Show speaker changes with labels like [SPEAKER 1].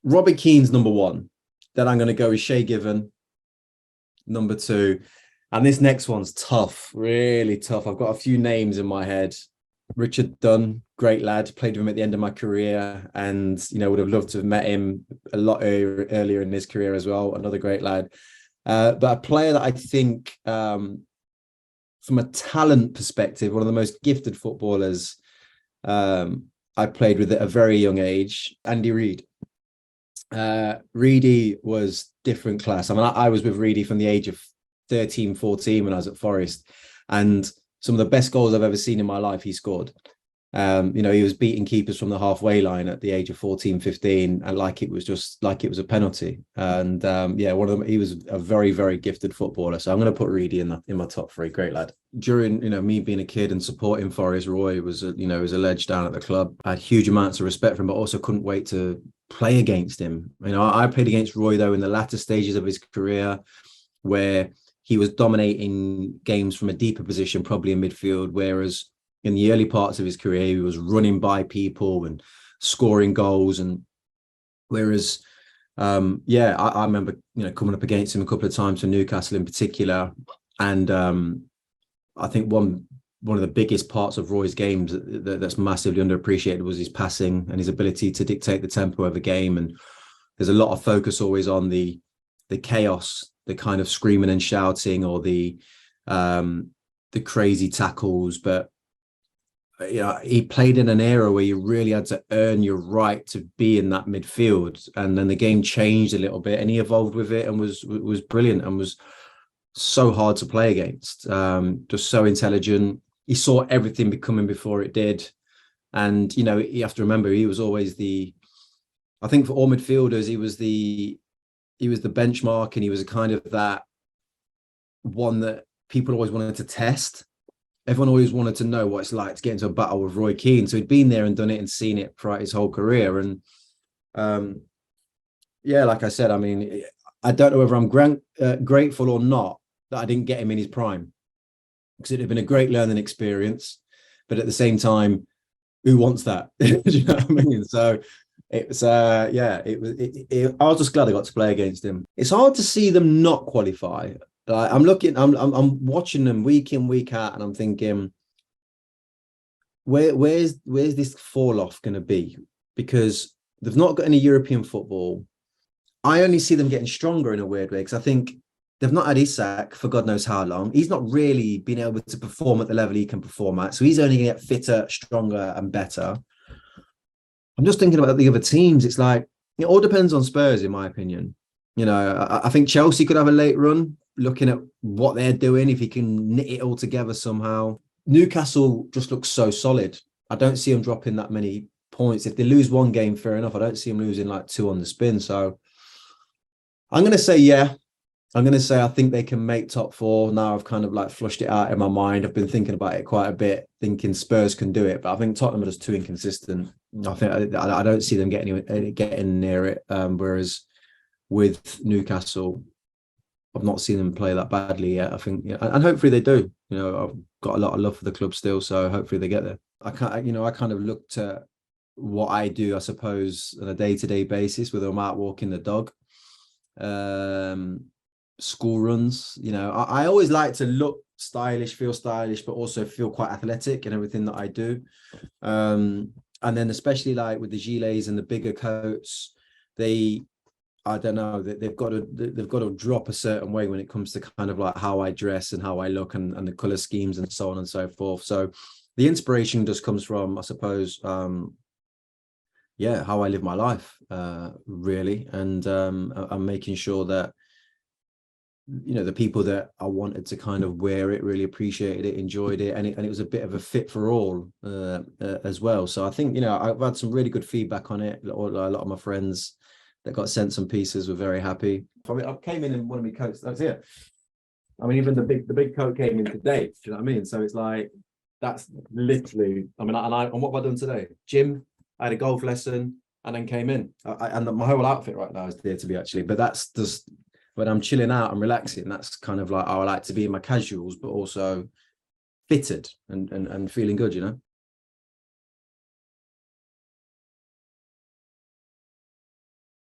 [SPEAKER 1] Robbie Keane's number one. Then I'm going to go with Shay Given, number two. And this next one's tough, really tough. I've got a few names in my head. Richard Dunn, great lad, played with him at the end of my career, and would have loved to have met him a lot earlier in his career as well. Another great lad. But a player that I think, from a talent perspective, one of the most gifted footballers I played with at a very young age, Andy Reid. Reedy was different class. I mean, I was with Reedy from the age of 13, 14 when I was at Forest, and some of the best goals I've ever seen in my life he scored. He was beating keepers from the halfway line at the age of 14, 15, and like it was a penalty. And one of them, he was a very, very gifted footballer. So I'm going to put Reedy in my top three. Great lad. During me being a kid and supporting Forest, Roy was a ledge down at the club. I had huge amounts of respect for him, but also couldn't wait to play against him. I played against Roy though in the latter stages of his career, where he was dominating games from a deeper position, probably in midfield, whereas in the early parts of his career, he was running by people and scoring goals. And whereas, I remember, coming up against him a couple of times for Newcastle in particular. And I think one of the biggest parts of Roy's games that's massively underappreciated was his passing and his ability to dictate the tempo of a game. And there's a lot of focus always on the chaos, the kind of screaming and shouting, or the crazy tackles. But he played in an era where you really had to earn your right to be in that midfield, and then the game changed a little bit, and he evolved with it and was brilliant and was so hard to play against. Just so intelligent. He saw everything coming before it did, and you have to remember he was always I think for all midfielders he was the benchmark, and he was a kind of that one that people always wanted to test. Everyone always wanted to know what it's like to get into a battle with Roy Keane. So he'd been there and done it and seen it throughout his whole career. And like I said, I mean, I don't know whether I'm grateful or not that I didn't get him in his prime, because it'd have been a great learning experience. But at the same time, who wants that? Do you know what I mean? So it was, I was just glad I got to play against him. It's hard to see them not qualify. I'm watching them week in, week out, and I'm thinking, where's this fall off going to be? Because they've not got any European football. I only see them getting stronger in a weird way, because I think they've not had Isak for God knows how long. He's not really been able to perform at the level he can perform at. So he's only going to get fitter, stronger, and better. I'm just thinking about the other teams. It's like, it all depends on Spurs, in my opinion. I think Chelsea could have a late run, looking at what they're doing, if he can knit it all together somehow. Newcastle just looks so solid. I don't see them dropping that many points. If they lose one game, fair enough. I don't see them losing like two on the spin. So I'm going to say, I think they can make top four. Now I've kind of like flushed it out in my mind. I've been thinking about it quite a bit, thinking Spurs can do it, but I think Tottenham are just too inconsistent. I don't see them getting near it. Whereas with Newcastle, I've not seen them play that badly yet. I think, and hopefully they do. I've got a lot of love for the club still, so hopefully they get there. I kind of looked at what I do, I suppose, on a day-to-day basis, whether I'm out walking the dog, school runs. I always like to look stylish, feel stylish, but also feel quite athletic in everything that I do. And then especially like with the gilets and the bigger coats, I don't know, they've got to drop a certain way when it comes to kind of like how I dress and how I look, and the color schemes and so on and so forth. So the inspiration just comes from, I suppose, how I live my life, really. And I'm making sure that, the people that I wanted to kind of wear it really appreciated it, enjoyed it, and it was a bit of a fit for all as well. So I think, I've had some really good feedback on it. A lot of my friends that got sent some pieces were very happy. I mean, I came in one of my coats. That's it. I mean, even the big coat came in today. Do you know what I mean? So it's like, that's literally. I mean, and what have I done today? Gym. I had a golf lesson and then came in. And my whole outfit right now is there to be actually. But that's just when I'm chilling out and relaxing. That's kind of like how I like to be in my casuals, but also fitted and feeling good.